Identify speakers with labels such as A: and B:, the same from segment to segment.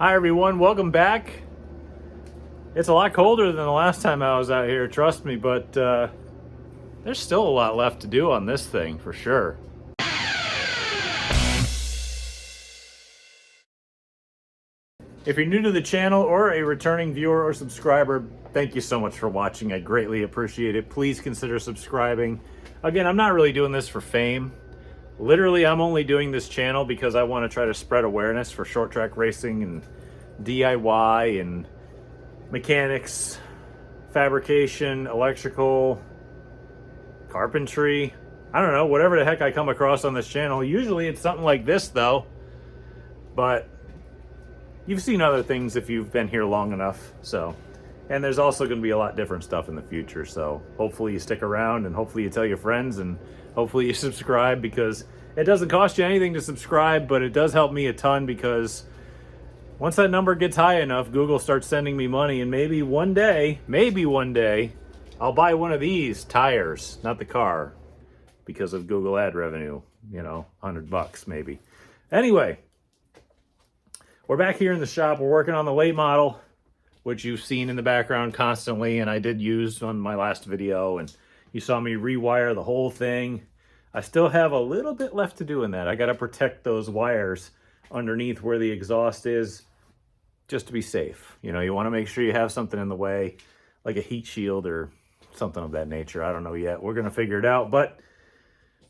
A: Hi everyone, welcome back. It's a lot colder than the last time I was out here, trust me, but there's still a lot left to do on this thing for sure. If you're new to the channel or a returning viewer or subscriber, thank you so much for watching. I greatly appreciate it. Please consider subscribing. Again, I'm not really doing this for fame. Literally, I'm only doing this channel because I want to try to spread awareness for short track racing and DIY and mechanics, fabrication, electrical, carpentry. I don't know, whatever the heck I come across on this channel. Usually it's something like this though, but you've seen other things if you've been here long enough. So, and there's also going to be a lot different stuff in the future. So hopefully you stick around and hopefully you tell your friends and hopefully you subscribe, because it doesn't cost you anything to subscribe, but it does help me a ton, because once that number gets high enough, Google starts sending me money, and maybe one day, I'll buy one of these tires, not the car, because of Google ad revenue, you know, $100 maybe. Anyway, we're back here in the shop. We're working on the late model, which you've seen in the background constantly, and I did use on my last video, and you saw me rewire the whole thing. I still have a little bit left to do in that. I got to protect those wires underneath where the exhaust is, just to be safe. You know, you want to make sure you have something in the way, like a heat shield or something of that nature. I don't know yet. We're going to figure it out. But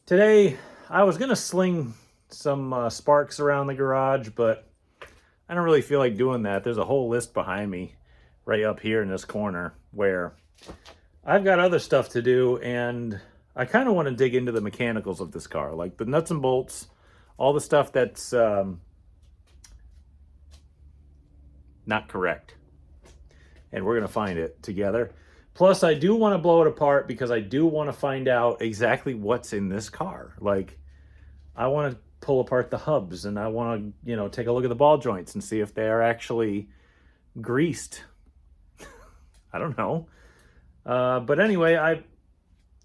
A: today I was going to sling some sparks around the garage, but I don't really feel like doing that. There's a whole list behind me right up here in this corner where I've got other stuff to do, and I kind of want to dig into the mechanicals of this car, like the nuts and bolts, all the stuff that's not correct. And we're going to find it together. Plus, I do want to blow it apart because I do want to find out exactly what's in this car. Like, I want to pull apart the hubs, and I want to, you know, take a look at the ball joints and see if they are actually greased. I don't know. But anyway, I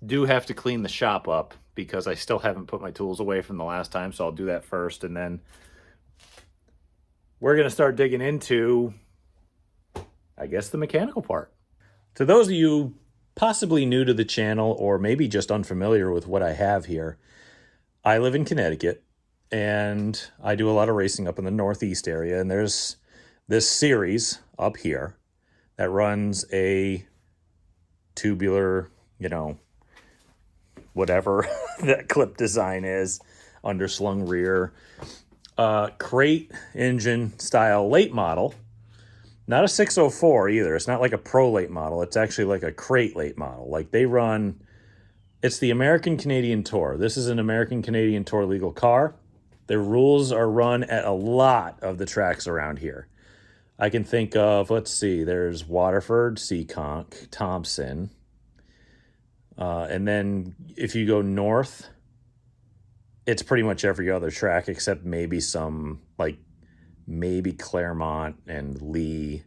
A: do have to clean the shop up because I still haven't put my tools away from the last time, so I'll do that first, and then we're going to start digging into, I guess, the mechanical part. To those of you possibly new to the channel or maybe just unfamiliar with what I have here, I live in Connecticut, and I do a lot of racing up in the Northeast area, and there's this series up here that runs a tubular, you know, whatever that clip design is, underslung rear, crate engine style late model. Not a 604 either. It's not like a pro late model. It's actually like a crate late model. Like they run, it's the American Canadian Tour. This is an American Canadian Tour legal car. The rules are run at a lot of the tracks around here. I can think of, let's see, there's Waterford, Seekonk, Thompson. And then if you go north, it's pretty much every other track except maybe some, like maybe Claremont and Lee,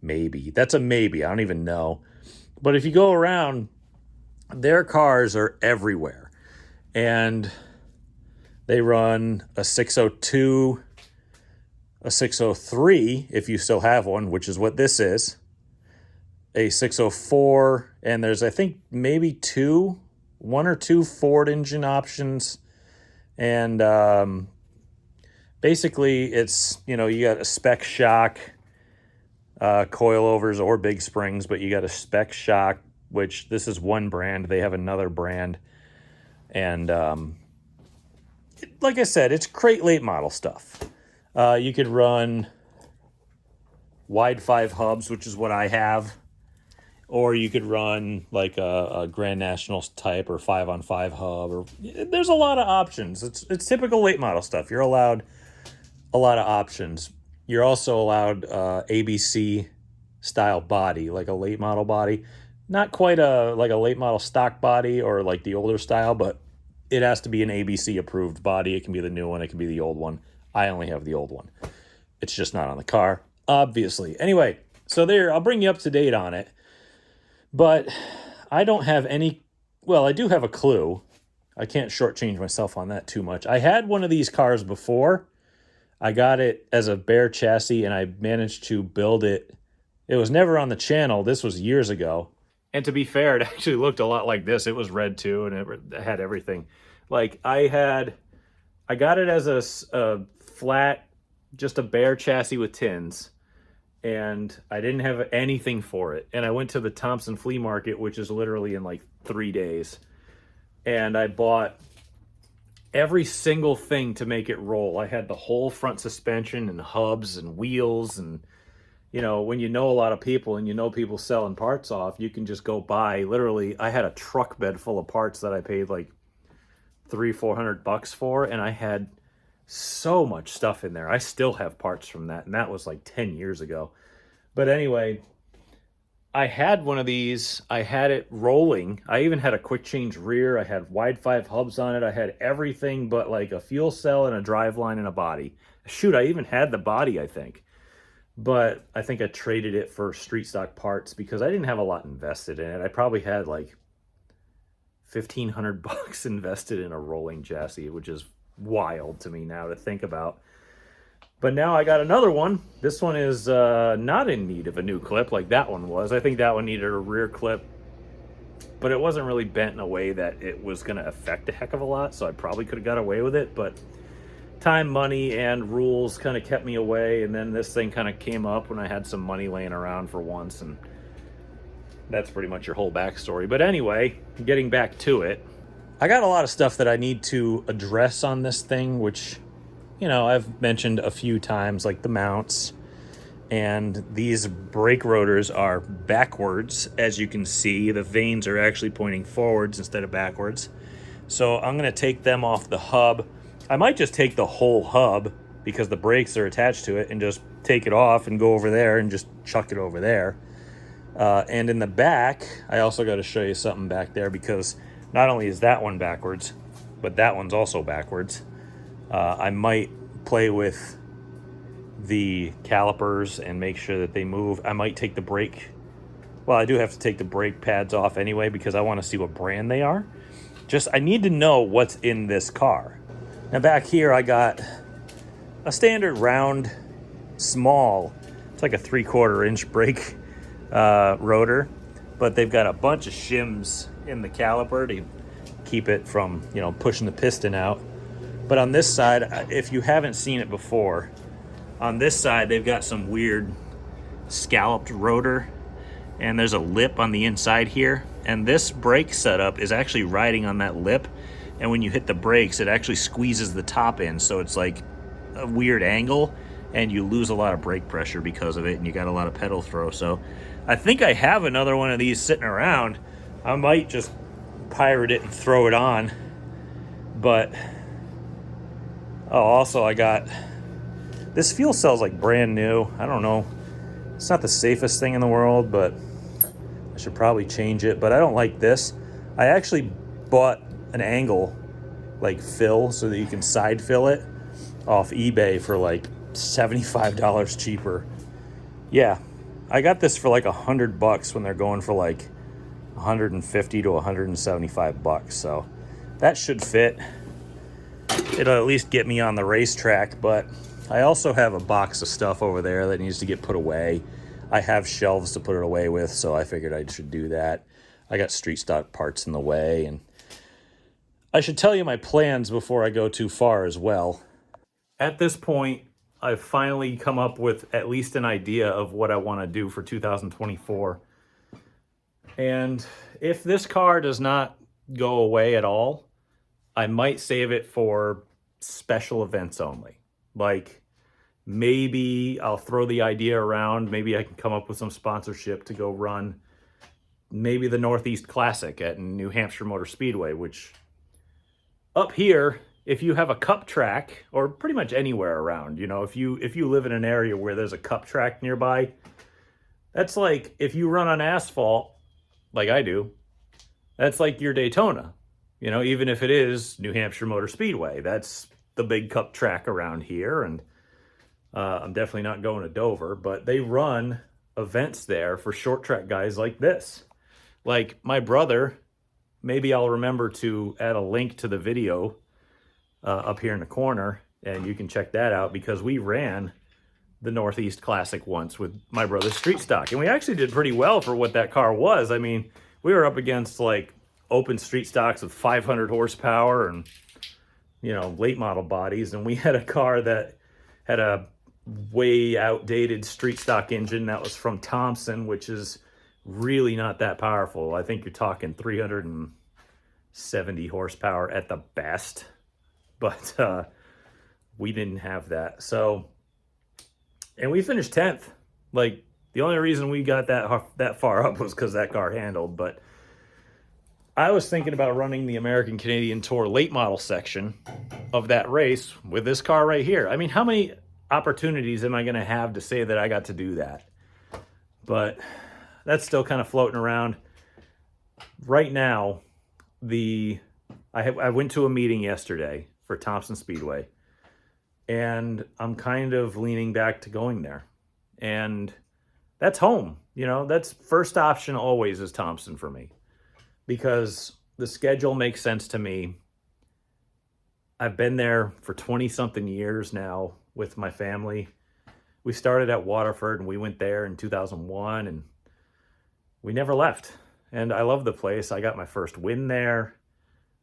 A: maybe. That's a maybe, I don't even know. But if you go around, their cars are everywhere. And they run a 602, a 603, if you still have one, which is what this is, a 604, and there's, I think, maybe one or two Ford engine options. And basically it's, you know, you got a spec shock, coilovers or big springs, but you got a spec shock, which this is one brand. They have another brand. And like I said, it's crate late model stuff. You could run wide 5 hubs, which is what I have. Or you could run like a Grand National type or 5-on-5 hub. Or there's a lot of options. It's typical late model stuff. You're allowed a lot of options. You're also allowed ABC style body, like a late model body. Not quite like a late model stock body or like the older style, but it has to be an ABC approved body. It can be the new one. It can be the old one. I only have the old one. It's just not on the car, obviously. Anyway, so there, I'll bring you up to date on it. But I don't have any, well, I do have a clue. I can't shortchange myself on that too much. I had one of these cars before. I got it as a bare chassis and I managed to build it. It was never on the channel. This was years ago. And to be fair, it actually looked a lot like this. It was red too, and it had everything. Like I got it as a flat, just a bare chassis with tins, and I didn't have anything for it. And I went to the Thompson flea market, which is literally in like 3 days, and I bought every single thing to make it roll. I had the whole front suspension and hubs and wheels, and you know, when you know a lot of people and you know people selling parts off, you can just go buy. Literally, I had a truck bed full of parts that I paid like $300-400 for, and I had so much stuff in there. I still have parts from that, and that was like 10 years ago. But anyway, I had one of these. I had it rolling. I even had a quick change rear. I had wide 5 hubs on it. I had everything but like a fuel cell and a drive line and a body. Shoot, I even had the body, I think. But I think I traded it for street stock parts because I didn't have a lot invested in it. I probably had like $1,500 invested in a rolling chassis, which is wild to me now to think about. But now I got another one. This one is not in need of a new clip like that one was. I think that one needed a rear clip, but it wasn't really bent in a way that it was going to affect a heck of a lot, so I probably could have got away with it. But time, money, and rules kind of kept me away, and then this thing kind of came up when I had some money laying around for once, and that's pretty much your whole backstory. But anyway, getting back to it, I got a lot of stuff that I need to address on this thing, which, you know, I've mentioned a few times, like the mounts, and these brake rotors are backwards. As you can see, the vanes are actually pointing forwards instead of backwards. So I'm going to take them off the hub. I might just take the whole hub because the brakes are attached to it and just take it off and go over there and just chuck it over there. And in the back, I also got to show you something back there because not only is that one backwards, but that one's also backwards. I might play with the calipers and make sure that they move. I might take the brake. Well, I do have to take the brake pads off anyway because I want to see what brand they are. Just, I need to know what's in this car. Now back here, I got a standard round, small, it's like a 3/4 inch brake rotor, but they've got a bunch of shims in the caliper to keep it from, you know, pushing the piston out. But on this side, if you haven't seen it before, on this side, they've got some weird scalloped rotor, and there's a lip on the inside here. And this brake setup is actually riding on that lip. And when you hit the brakes, it actually squeezes the top in. So it's like a weird angle, and you lose a lot of brake pressure because of it, and you got a lot of pedal throw. So I think I have another one of these sitting around. I might just pirate it and throw it on. But, oh, also I got, this fuel cell's like brand new. I don't know. It's not the safest thing in the world, but I should probably change it. But I don't like this. I actually bought an angle like fill so that you can side fill it off eBay for like $75 cheaper. Yeah, I got this for like $100 when they're going for like 150 to 175 bucks. So that should fit. It'll at least get me on the racetrack, but I also have a box of stuff over there that needs to get put away. I have shelves to put it away with, so I figured I should do that. I got street stock parts in the way, and I should tell you my plans before I go too far as well. At this point, I've finally come up with at least an idea of what I want to do for 2024. And if this car does not go away at all, I might save it for special events only. Like, maybe I'll throw the idea around. Maybe I can come up with some sponsorship to go run maybe the Northeast Classic at New Hampshire Motor Speedway, which up here, if you have a cup track, or pretty much anywhere around, you know, if you live in an area where there's a cup track nearby, that's like, if you run on asphalt, like I do, that's like your Daytona. You know, even if it is New Hampshire Motor Speedway, that's the big cup track around here. And I'm definitely not going to Dover, but they run events there for short track guys like this. Like my brother, maybe I'll remember to add a link to the video up here in the corner. And you can check that out because we ran the Northeast Classic once with my brother's street stock. And we actually did pretty well for what that car was. I mean, we were up against like open street stocks of 500 horsepower and, you know, late model bodies. And we had a car that had a way outdated street stock engine that was from Thompson, which is really not that powerful. I think you're talking 370 horsepower at the best. But we didn't have that. So, and we finished 10th. Like, the only reason we got that far up was because that car handled. But I was thinking about running the American Canadian Tour late model section of that race with this car right here. I mean, how many opportunities am I going to have to say that I got to do that? But that's still kind of floating around. Right now, I went to a meeting yesterday for Thompson Speedway, and I'm kind of leaning back to going there. And that's home. You know, that's first option always is Thompson for me, because the schedule makes sense to me. I've been there for 20-something years now with my family. We started at Waterford, and we went there in 2001, and we never left. And I love the place. I got my first win there.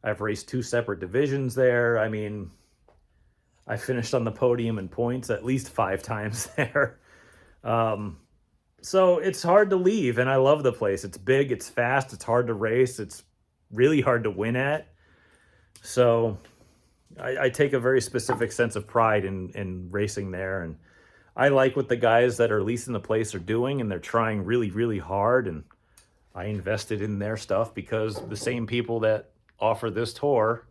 A: I've raced 2 separate divisions there. I mean, I finished on the podium in points at least 5 times there. So it's hard to leave, and I love the place. It's big, it's fast, it's hard to race, it's really hard to win at. So I take a very specific sense of pride in racing there, and I like what the guys that are leasing the place are doing, and they're trying really, really hard, and I invested in their stuff because the same people that offer this tour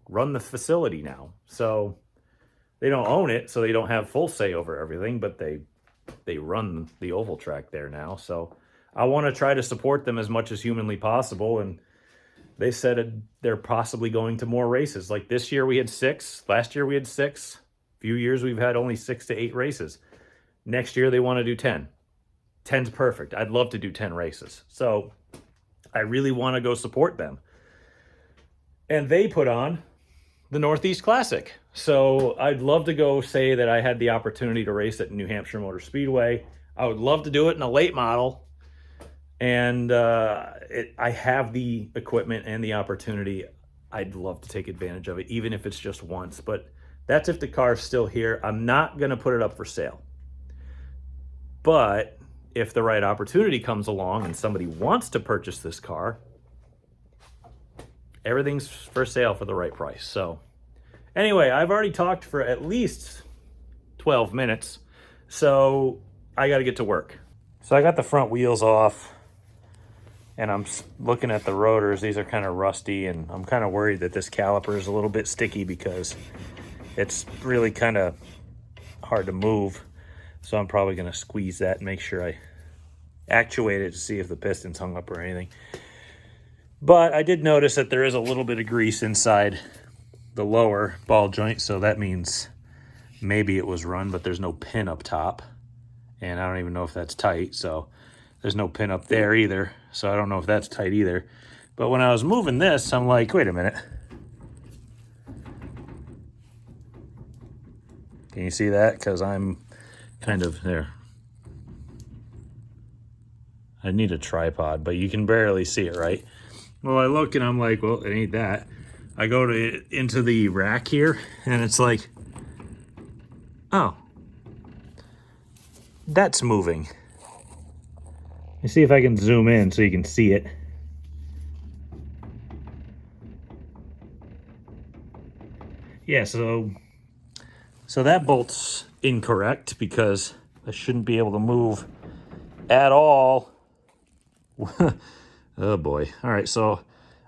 A: run the facility now. So they don't own it, so they don't have full say over everything, but they run the oval track there now. So I want to try to support them as much as humanly possible. And they said they're possibly going to more races. Like this year we had 6. Last year we had 6. A few years we've had only 6 to 8 races. Next year they want to do 10. 10's perfect. I'd love to do 10 races. So I really want to go support them. And they put on the Northeast Classic. So I'd love to go say that I had the opportunity to race at New Hampshire Motor Speedway. I would love to do it in a late model. And I have the equipment and the opportunity. I'd love to take advantage of it, even if it's just once. But that's if the car's still here. I'm not going to put it up for sale. But if the right opportunity comes along and somebody wants to purchase this car, everything's for sale for the right price. So anyway, I've already talked for at least 12 minutes, so I got to get to work. So I got the front wheels off, and I'm looking at the rotors. These are kind of rusty, and I'm kind of worried that this caliper is a little bit sticky because it's really kind of hard to move. So I'm probably going to squeeze that and make sure I actuate it to see if the piston's hung up or anything. But I did notice that there is a little bit of grease inside the lower ball joint, so that means maybe it was run, but there's no pin up top. And I don't even know if that's tight, so there's no pin up there either. So I don't know if that's tight either. But when I was moving this, I'm like, wait a minute. Can you see that? Because I'm kind of there. I need a tripod, but you can barely see it, right? Well, I look and I'm like, well, it ain't that. I go into the rack here, and it's like, oh, that's moving. Let me see if I can zoom in so you can see it. Yeah, so that bolt's incorrect because I shouldn't be able to move at all. Oh boy. All right, so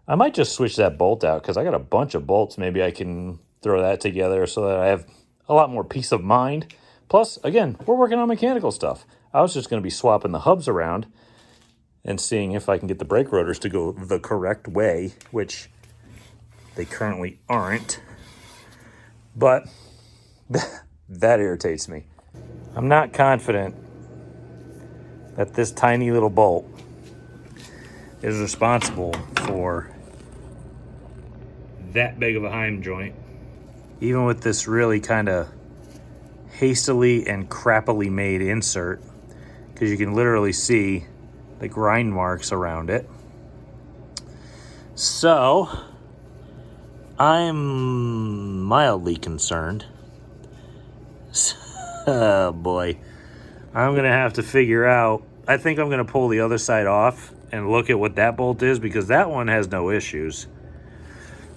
A: I might just switch that bolt out because I got a bunch of bolts. Maybe I can throw that together so that I have a lot more peace of mind. Plus, again, we're working on mechanical stuff. I was just going to be swapping the hubs around and seeing if I can get the brake rotors to go the correct way, which they currently aren't. But that irritates me. I'm not confident that this tiny little bolt is responsible for that big of a heim joint even with this really kind of hastily and crappily made insert, because you can literally see the grind marks around it. So I'm mildly concerned. Oh boy. I'm going to have to figure out, I think I'm going to pull the other side off and look at what that bolt is, because that one has no issues.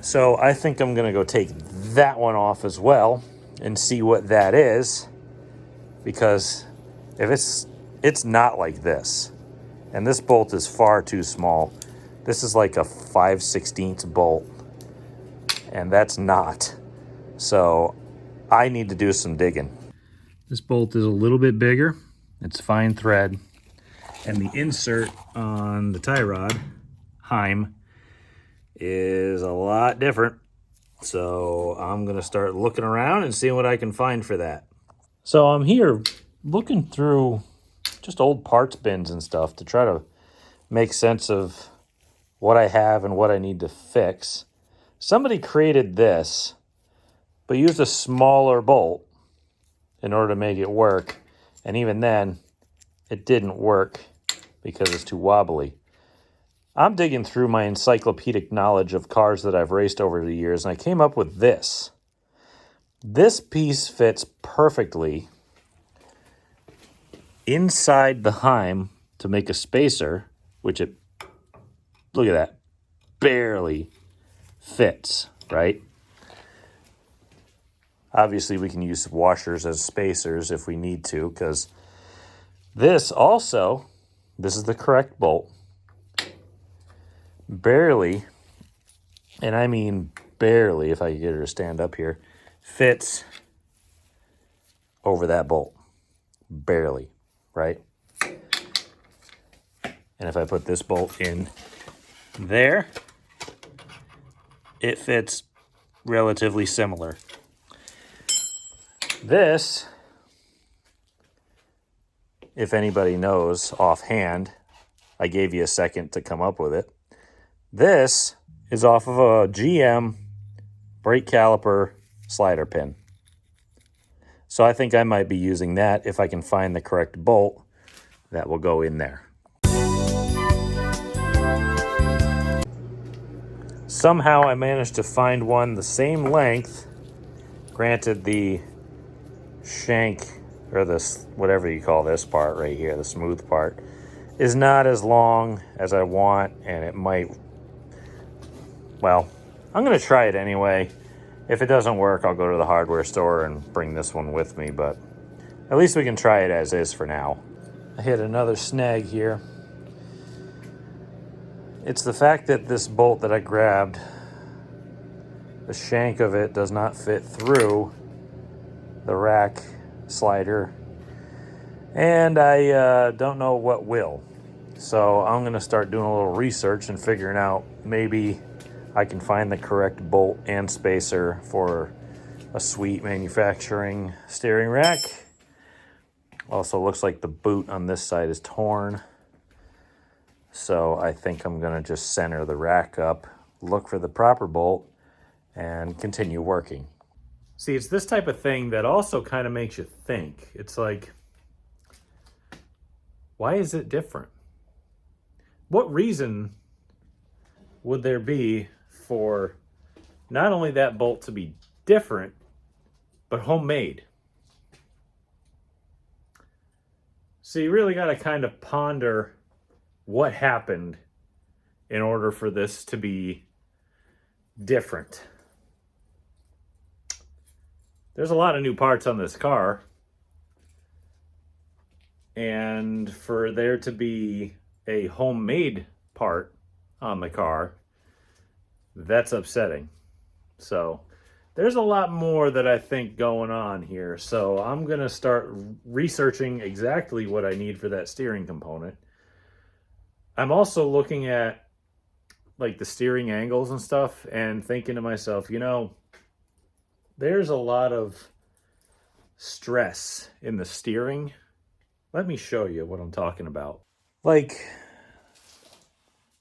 A: So I think I'm going to go take that one off as well and see what that is, because if it's not like this, and this bolt is far too small. This is like a 5/16 bolt, and that's not. So I need to do some digging. This bolt is a little bit bigger. It's fine thread. And the insert on the tie rod, Heim, is a lot different. So I'm going to start looking around and seeing what I can find for that. So I'm here looking through just old parts bins and stuff to try to make sense of what I have and what I need to fix. Somebody created this, but used a smaller bolt in order to make it work. And even then, it didn't work because it's too wobbly. I'm digging through my encyclopedic knowledge of cars that I've raced over the years, and I came up with this. This piece fits perfectly inside the Heim to make a spacer, which it, look at that, barely fits, right? Obviously, we can use washers as spacers if we need to, because this also, this is the correct bolt, barely, and I mean barely, if I could get her to stand up here, fits over that bolt. Barely, right? And if I put this bolt in there, it fits relatively similar. This, if anybody knows offhand, I gave you a second to come up with it. This is off of a GM brake caliper slider pin. So I think I might be using that if I can find the correct bolt that will go in there. Somehow I managed to find one the same length. Granted, the shank, or this, whatever you call this part right here, the smooth part, is not as long as I want, and it might, well, I'm going to try it anyway. If it doesn't work, I'll go to the hardware store and bring this one with me, but at least we can try it as is for now. I hit another snag here. It's the fact that this bolt that I grabbed, the shank of it does not fit through the rack slider, and I don't know what will. So I'm going to start doing a little research and figuring out maybe I can find the correct bolt and spacer for a sweet manufacturing steering rack. Also looks like the boot on this side is torn. So I think I'm going to just center the rack up, look for the proper bolt, and continue working. See, it's this type of thing that also kind of makes you think. It's like, why is it different? What reason would there be for not only that bolt to be different, but homemade? So you really got to kind of ponder what happened in order for this to be different. There's a lot of new parts on this car, and for there to be a homemade part on the car, that's upsetting. So there's a lot more that I think going on here. So I'm going to start researching exactly what I need for that steering component. I'm also looking at like the steering angles and stuff and thinking to myself, you know, there's a lot of stress in the steering. Let me show you what I'm talking about. Like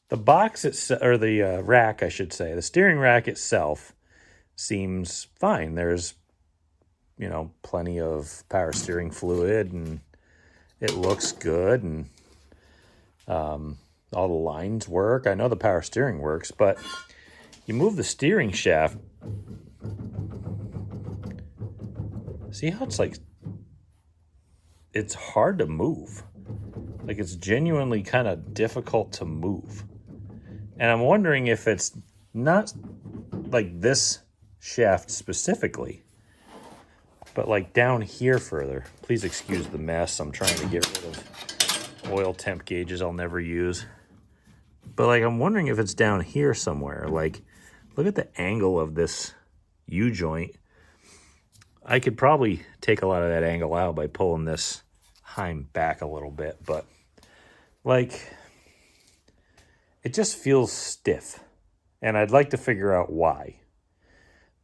A: the box itself, or the rack, I should say, the steering rack itself seems fine. There's, you know, plenty of power steering fluid, and it looks good, and all the lines work. I know the power steering works, but you move the steering shaft. See how it's like, it's hard to move. Like, it's genuinely kind of difficult to move. And I'm wondering if it's not like this shaft specifically, but like down here further. Please excuse the mess. I'm trying to get rid of oil temp gauges I'll never use. But like, I'm wondering if it's down here somewhere. Like, look at the angle of this U-joint. I could probably take a lot of that angle out by pulling this Heim back a little bit, but like, it just feels stiff, and I'd like to figure out why,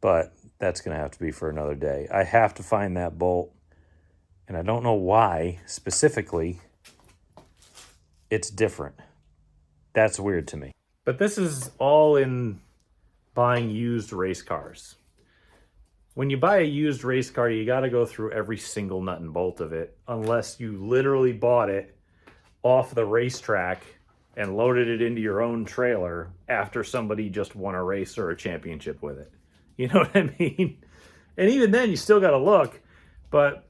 A: but that's going to have to be for another day. I have to find that bolt, and I don't know why specifically it's different. That's weird to me. But this is all in buying used race cars. When you buy a used race car, you got to go through every single nut and bolt of it, unless you literally bought it off the racetrack and loaded it into your own trailer after somebody just won a race or a championship with it. You know what I mean? And even then, you still got to look. But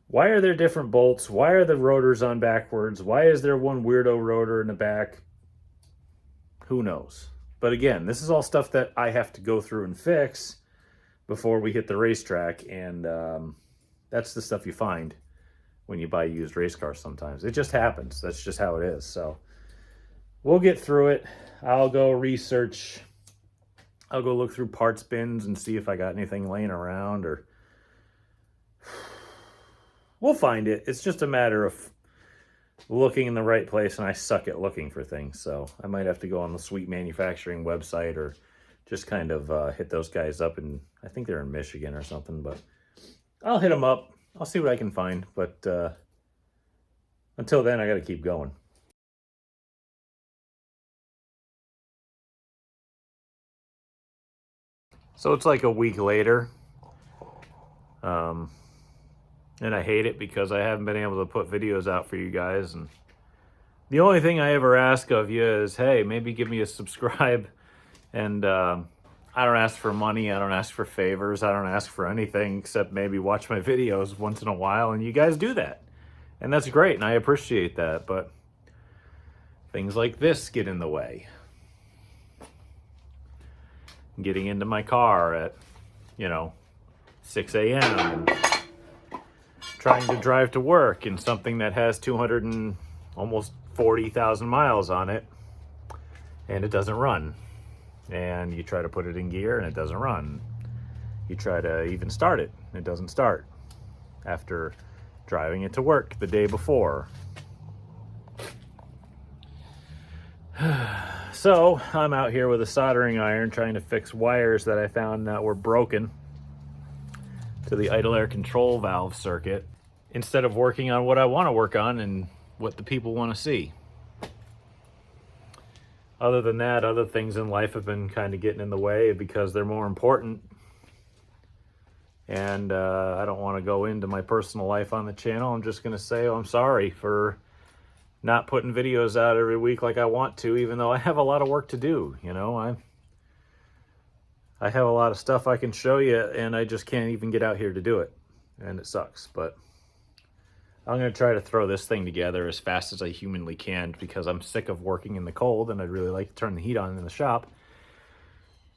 A: why are there different bolts? Why are the rotors on backwards? Why is there one weirdo rotor in the back? Who knows? But again, this is all stuff that I have to go through and fix before we hit the racetrack, and that's the stuff you find when you buy used race cars sometimes. It just happens. That's just how it is. So we'll get through it. I'll go research. I'll go look through parts bins and see if I got anything laying around, or we'll find it. It's just a matter of looking in the right place, and I suck at looking for things. So I might have to go on the Sweet Manufacturing website, or just kind of hit those guys up, and I think they're in Michigan or something, but I'll hit them up. I'll see what I can find, but until then, I got to keep going. So it's like a week later, and I hate it because I haven't been able to put videos out for you guys, and the only thing I ever ask of you is, hey, maybe give me a subscribe. And I don't ask for money. I don't ask for favors. I don't ask for anything except maybe watch my videos once in a while. And you guys do that. And that's great. And I appreciate that. But things like this get in the way. Getting into my car at, 6 a.m. and trying to drive to work in something that has 200 and almost 40,000 miles on it. And it doesn't run. And you try to put it in gear and it doesn't run. You try to even start it, it doesn't start after driving it to work the day before. So I'm out here with a soldering iron trying to fix wires that I found that were broken to the idle air control valve circuit, instead of working on what I want to work on and what the people want to see. Other than that, other things in life have been kind of getting in the way because they're more important. And I don't want to go into my personal life on the channel. I'm just going to say, I'm sorry for not putting videos out every week like I want to, even though I have a lot of work to do. I have a lot of stuff I can show you, and I just can't even get out here to do it. And it sucks, but I'm going to try to throw this thing together as fast as I humanly can because I'm sick of working in the cold, and I'd really like to turn the heat on in the shop.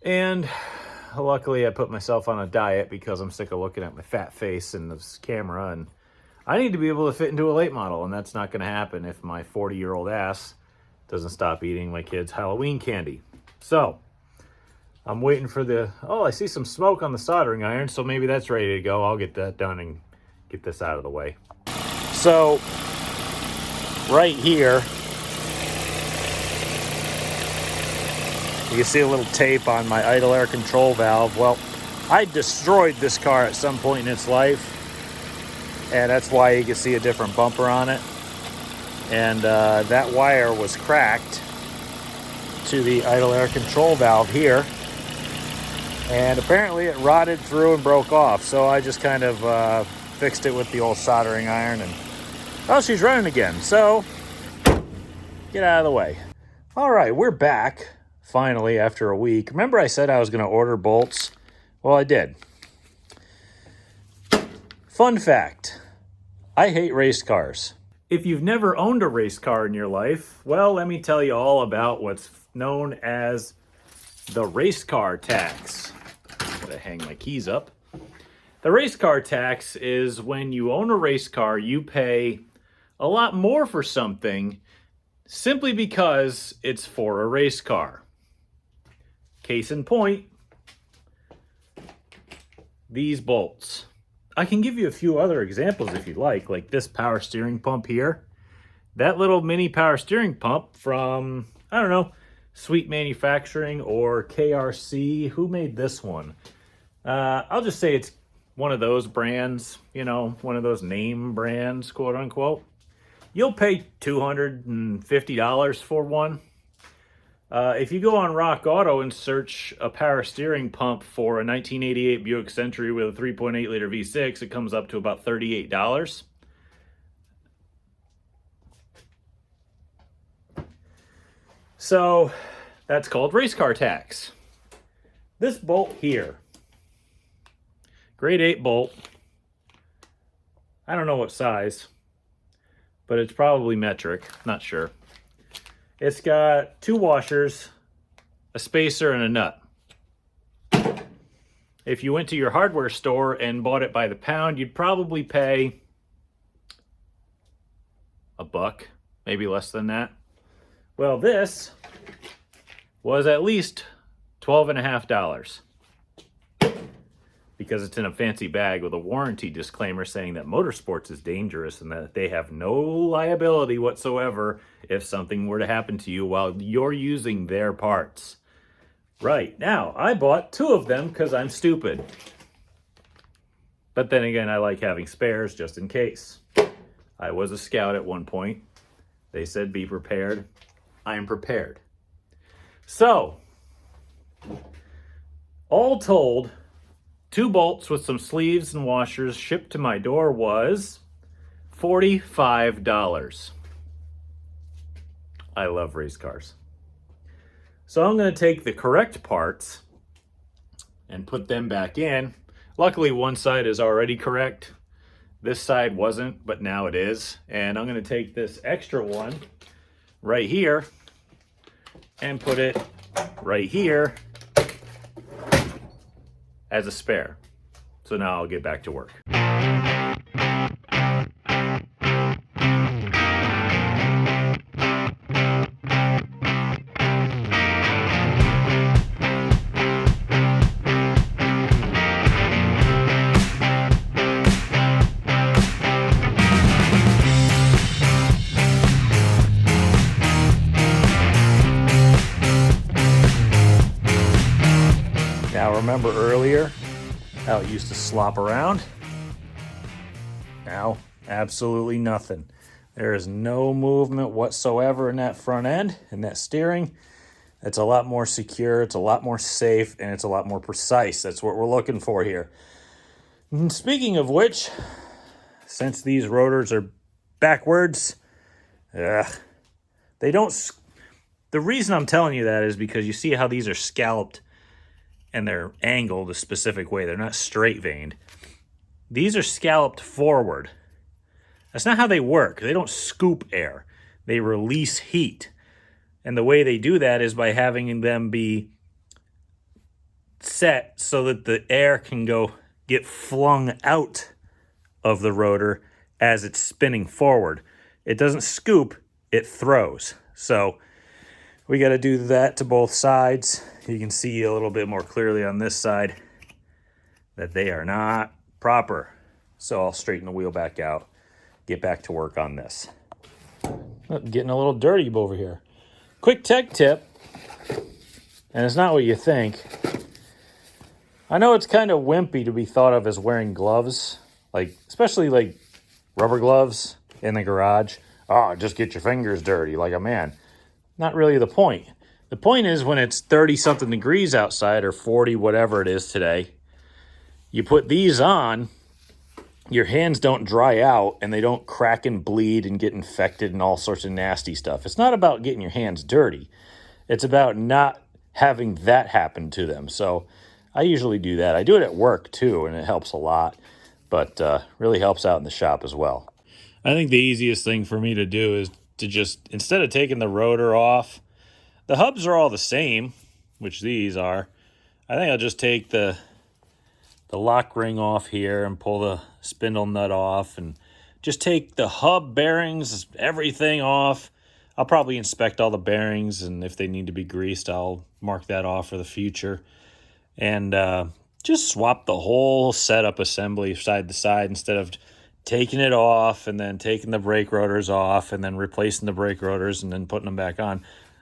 A: And luckily I put myself on a diet because I'm sick of looking at my fat face in this camera, and I need to be able to fit into a late model, and that's not going to happen if my 40-year-old ass doesn't stop eating my kids' Halloween candy. So I'm waiting for I see some smoke on the soldering iron, so maybe that's ready to go. I'll get that done and get this out of the way. So right here, you can see a little tape on my idle air control valve. Well, I destroyed this car at some point in its life, and that's why you can see a different bumper on it. And that wire was cracked to the idle air control valve here. And apparently it rotted through and broke off. So I just kind of fixed it with the old soldering iron, and oh, she's running again. So get out of the way. All right, we're back finally after a week. Remember I said I was going to order bolts? Well, I did. Fun fact, I hate race cars. If you've never owned a race car in your life, well, let me tell you all about what's known as the race car tax. Gotta hang my keys up. The race car tax is when you own a race car, you pay a lot more for something simply because it's for a race car. Case in point, these bolts. I can give you a few other examples if you'd like this power steering pump here. That little mini power steering pump from, I don't know, Sweet Manufacturing or KRC. Who made this one? I'll just say it's one of those brands, you know, one of those name brands, quote unquote. You'll pay $250 for one. If you go on Rock Auto and search a power steering pump for a 1988 Buick Century with a 3.8 liter V6, it comes up to about $38. So that's called race car tax. This bolt here, grade 8 bolt, I don't know what size, but it's probably metric, not sure. It's got 2 washers, a spacer, and a nut. If you went to your hardware store and bought it by the pound, you'd probably pay $1, maybe less than that. Well, this was at least $12.50 because it's in a fancy bag with a warranty disclaimer saying that motorsports is dangerous and that they have no liability whatsoever if something were to happen to you while you're using their parts. Right, now, I bought 2 of them because I'm stupid. But then again, I like having spares just in case. I was a scout at one point. They said be prepared. I am prepared. So, all told, 2 bolts with some sleeves and washers shipped to my door was $45. I love race cars. So I'm going to take the correct parts and put them back in. Luckily, one side is already correct. This side wasn't, but now it is. And I'm going to take this extra one right here and put it right here as a spare. So now I'll get back to work. Now remember earlier how it used to slop around? Now, absolutely nothing. There is no movement whatsoever in that front end, in that steering. It's a lot more secure, it's a lot more safe, and it's a lot more precise. That's what we're looking for here. And speaking of which, since these rotors are backwards, they don't... The reason I'm telling you that is because you see how these are scalloped and they're angled a specific way. They're not straight vaned. These are scalloped forward. That's not how they work. They don't scoop air. They release heat. And the way they do that is by having them be set so that the air can get flung out of the rotor as it's spinning forward. It doesn't scoop, it throws. So we got to do that to both sides. You can see a little bit more clearly on this side that they are not proper. So I'll straighten the wheel back out, get back to work on this. Oh, getting a little dirty over here. Quick tech tip, and it's not what you think. I know it's kind of wimpy to be thought of as wearing gloves, especially rubber gloves in the garage. Oh, just get your fingers dirty like a man. Not really the point. The point is, when it's 30-something degrees outside, or 40, whatever it is today, you put these on, your hands don't dry out and they don't crack and bleed and get infected and all sorts of nasty stuff. It's not about getting your hands dirty. It's about not having that happen to them. So I usually do that. I do it at work too, and it helps a lot, but really helps out in the shop as well. I think the easiest thing for me to do is to just, instead of taking the rotor off, the hubs are all the same, which these are. I think I'll just take the lock ring off here and pull the spindle nut off and just take the hub bearings, everything off. I'll probably inspect all the bearings, and if they need to be greased, I'll mark that off for the future. And just swap the whole setup assembly side to side instead of taking it off and then taking the brake rotors off and then replacing the brake rotors and then putting them back on.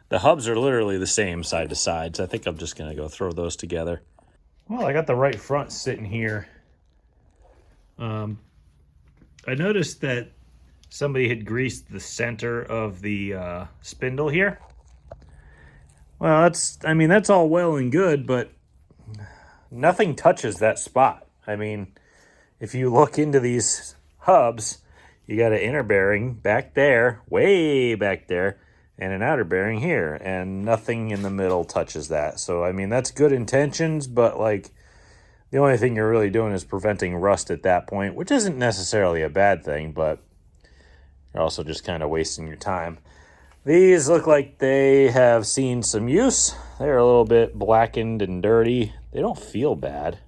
A: The hubs are literally the same side to side, so I think I'm just going to go throw those together. Well, I got the right front sitting here. I noticed that somebody had greased the center of the spindle here. Well, that's all well and good, but nothing touches that spot. I mean, if you look into these hubs, you got an inner bearing back there, way back there, and an outer bearing here, and nothing in the middle touches that. So, I mean, that's good intentions, but like the only thing you're really doing is preventing rust at that point, which isn't necessarily a bad thing, but you're also just kind of wasting your time. These look like they have seen some use. They're a little bit blackened and dirty. They don't feel bad.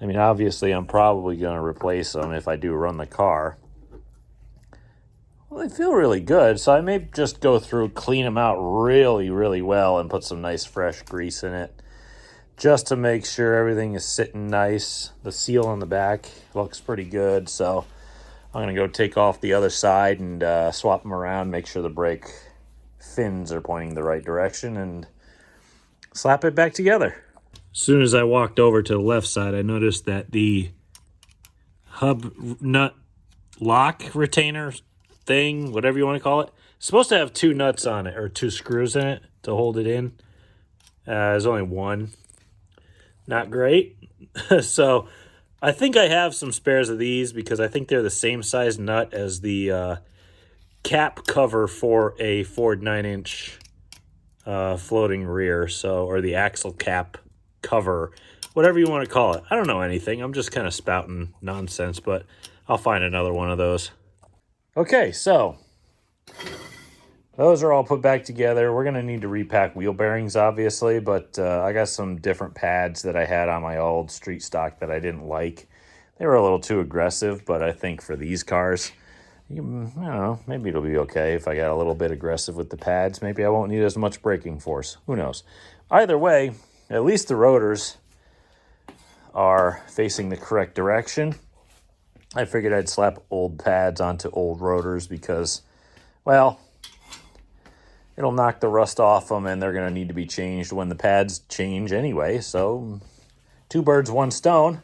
A: I mean, obviously, I'm probably going to replace them if I do run the car. Well, they feel really good, so I may just go through, clean them out really, really well and put some nice fresh grease in it just to make sure everything is sitting nice. The seal on the back looks pretty good, so I'm going to go take off the other side and swap them around, make sure the brake fins are pointing the right direction, and slap it back together. As soon as I walked over to the left side, I noticed that the hub nut lock retainer thing, whatever you want to call it, it's supposed to have 2 nuts on it, or 2 screws in it to hold it in. There's only one. Not great. So I think I have some spares of these because I think they're the same size nut as the cap cover for a Ford 9-inch floating rear, so, or the axle cap cover, whatever you want to call it. I don't know anything. I'm just kind of spouting nonsense, but I'll find another one of those. Okay, so those are all put back together. We're going to need to repack wheel bearings, obviously, but I got some different pads that I had on my old street stock that I didn't like. They were a little too aggressive, but I think for these cars, I don't know, maybe it'll be okay if I got a little bit aggressive with the pads. Maybe I won't need as much braking force. Who knows? Either way, at least the rotors are facing the correct direction. I figured I'd slap old pads onto old rotors because, well, it'll knock the rust off them, and they're going to need to be changed when the pads change anyway. So 2 birds, 1 stone.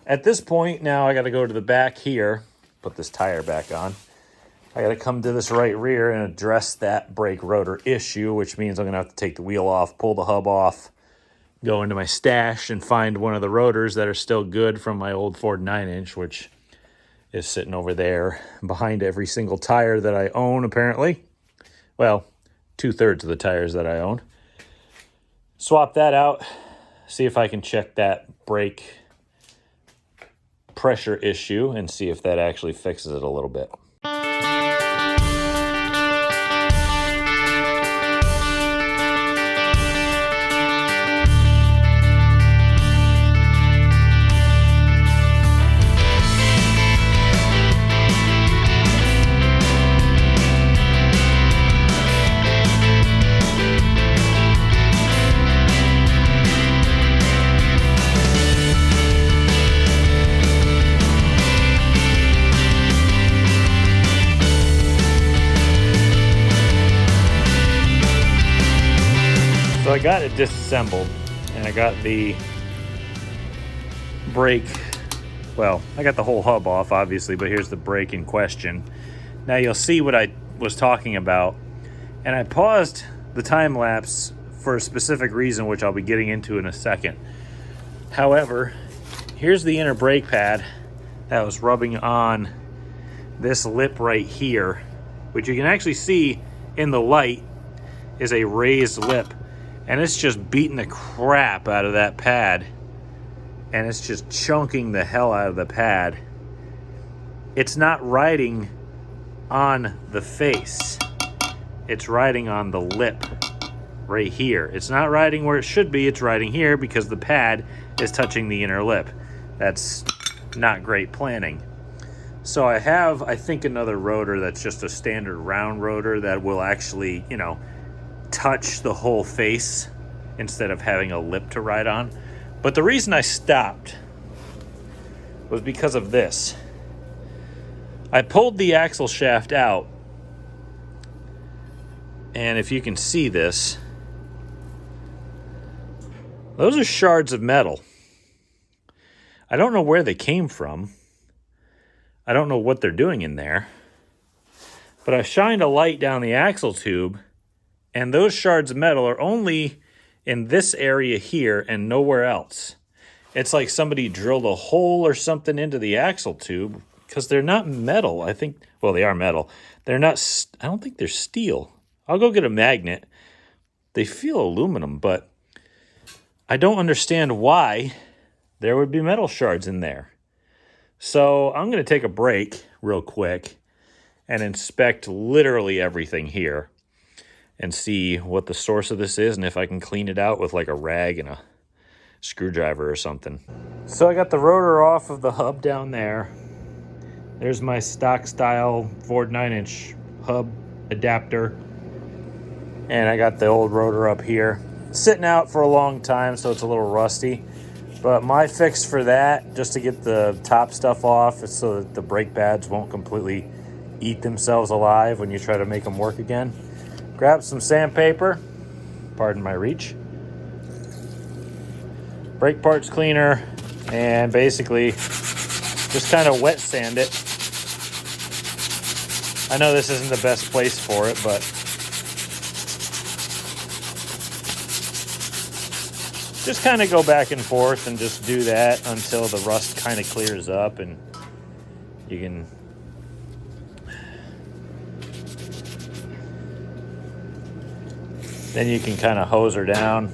A: At this point, now I got to go to the back here, put this tire back on. I got to come to this right rear and address that brake rotor issue, which means I'm going to have to take the wheel off, pull the hub off, go into my stash and find one of the rotors that are still good from my old Ford 9-inch, which is sitting over there behind every single tire that I own, apparently. Well, 2/3 of the tires that I own. Swap that out, see if I can check that brake pressure issue and see if that actually fixes it a little bit. So I got it disassembled, and I got the brake, well, I got the whole hub off, obviously, but here's the brake in question. Now you'll see what I was talking about, and I paused the time lapse for a specific reason, which I'll be getting into in a second. However, here's the inner brake pad that was rubbing on this lip right here, which you can actually see in the light is a raised lip, and it's just beating the crap out of that pad, and it's just chunking the hell out of the pad. It's not riding on the face, it's riding on the lip right here. It's not riding where it should be, it's riding here because the pad is touching the inner lip. That's not great planning. So I have, I think, another rotor that's just a standard round rotor that will actually, you know, touch the whole face instead of having a lip to ride on. But the reason I stopped was because of this. I pulled the axle shaft out, and if you can see this, those are shards of metal. I don't know where they came from. I don't know what they're doing in there. But I shined a light down the axle tube, and those shards of metal are only in this area here and nowhere else. It's like somebody drilled a hole or something into the axle tube, because they're not metal. I think, well, they are metal. They're not, I don't think they're steel. I'll go get a magnet. They feel aluminum, but I don't understand why there would be metal shards in there. So I'm going to take a break real quick and inspect literally everything here and see what the source of this is and if I can clean it out with like a rag and a screwdriver or something. So I got the rotor off of the hub down there. There's my stock style Ford 9-inch hub adapter. And I got the old rotor up here. Sitting out for a long time, so it's a little rusty. But my fix for that, just to get the top stuff off, is so that the brake pads won't completely eat themselves alive when you try to make them work again. Grab some sandpaper, pardon my reach, brake parts cleaner, and basically just kind of wet sand it. I know this isn't the best place for it, but just kind of go back and forth and just do that until the rust kind of clears up, and you can kind of hose her down,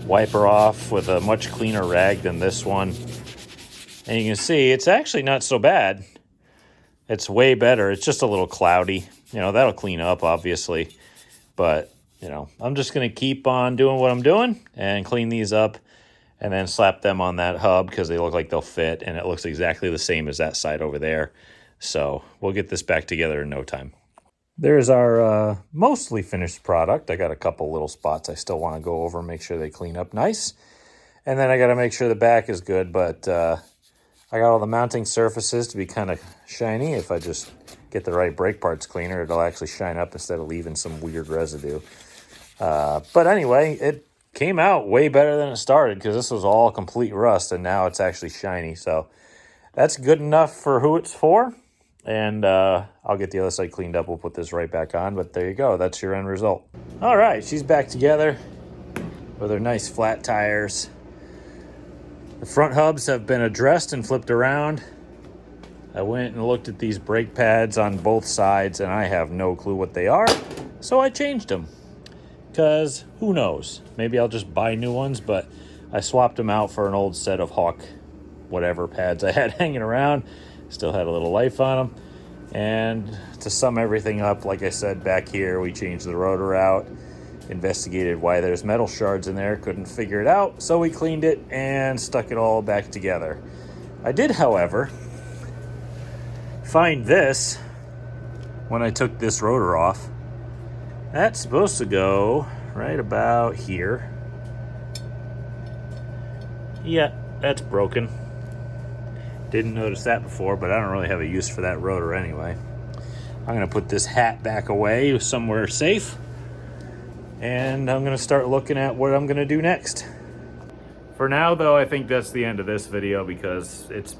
A: wipe her off with a much cleaner rag than this one. And you can see it's actually not so bad. It's way better. It's just a little cloudy. You know, that'll clean up obviously, but you know, I'm just going to keep on doing what I'm doing and clean these up and then slap them on that hub because they look like they'll fit, and it looks exactly the same as that side over there. So we'll get this back together in no time. There's our mostly finished product. I got a couple little spots I still want to go over and make sure they clean up nice. And then I got to make sure the back is good, but I got all the mounting surfaces to be kind of shiny. If I just get the right brake parts cleaner, it'll actually shine up instead of leaving some weird residue. But anyway, it came out way better than it started because this was all complete rust, and now it's actually shiny. So that's good enough for who it's for. And I'll get the other side cleaned up. We'll put this right back on. But there you go. That's your end result. All right, she's back together with her nice flat tires. The front hubs have been addressed and flipped around. I went and looked at these brake pads on both sides, and I have no clue what they are. So I changed them. Because who knows? Maybe I'll just buy new ones, but I swapped them out for an old set of Hawk whatever pads I had hanging around. Still had a little life on them. And to sum everything up, like I said, back here, we changed the rotor out, investigated why there's metal shards in there, couldn't figure it out, so we cleaned it and stuck it all back together. I did, however, find this when I took this rotor off. That's supposed to go right about here. Yeah, that's broken. Didn't notice that before, but I don't really have a use for that rotor anyway. I'm going to put this hat back away somewhere safe, and I'm going to start looking at what I'm going to do next. For now, though, I think that's the end of this video because it's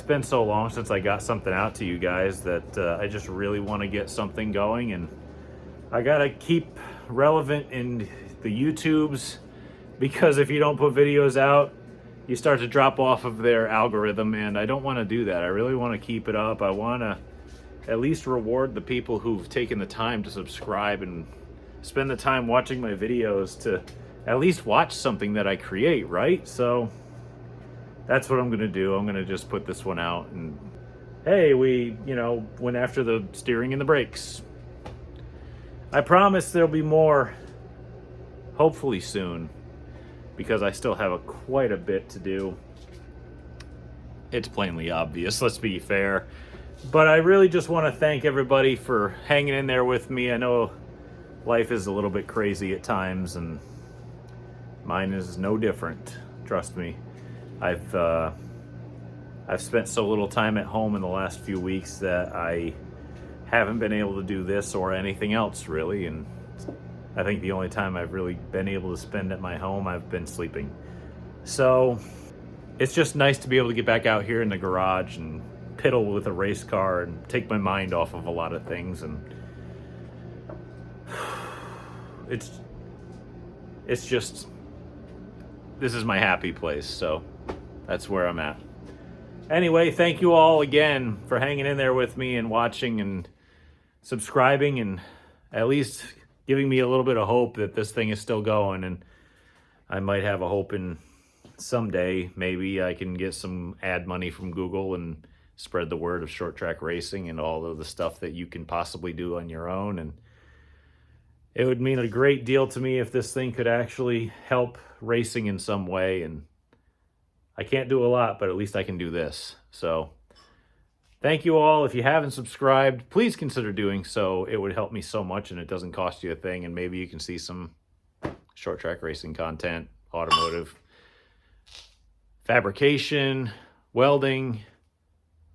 A: been so long since I got something out to you guys that I just really want to get something going, and I gotta keep relevant in the YouTubes, because if you don't put videos out, you start to drop off of their algorithm, and I don't want to do that. I really want to keep it up. I want to at least reward the people who've taken the time to subscribe and spend the time watching my videos to at least watch something that I create, right? So that's what I'm going to do. I'm going to just put this one out, and hey, we, went after the steering and the brakes. I promise there'll be more, hopefully soon, because I still have quite a bit to do. It's plainly obvious, let's be fair. But I really just want to thank everybody for hanging in there with me. I know life is a little bit crazy at times, and mine is no different. Trust me. I've spent so little time at home in the last few weeks that I haven't been able to do this or anything else, really. And I think the only time I've really been able to spend at my home, I've been sleeping. So it's just nice to be able to get back out here in the garage and piddle with a race car and take my mind off of a lot of things. And it's just, this is my happy place, so that's where I'm at. Anyway, thank you all again for hanging in there with me and watching and subscribing, and at least giving me a little bit of hope that this thing is still going. And I might have a hope in someday maybe I can get some ad money from Google and spread the word of short track racing and all of the stuff that you can possibly do on your own. And it would mean a great deal to me if this thing could actually help racing in some way. And I can't do a lot, but at least I can do this. So thank you all. If you haven't subscribed, please consider doing so. It would help me so much, and it doesn't cost you a thing. And maybe you can see some short track racing content, automotive, fabrication, welding,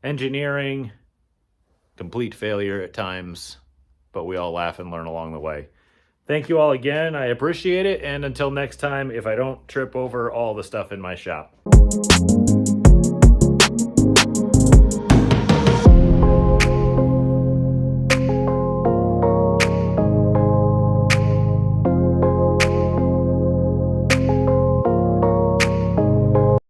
A: engineering, complete failure at times, but we all laugh and learn along the way. Thank you all again. I appreciate it. And until next time, if I don't trip over all the stuff in my shop.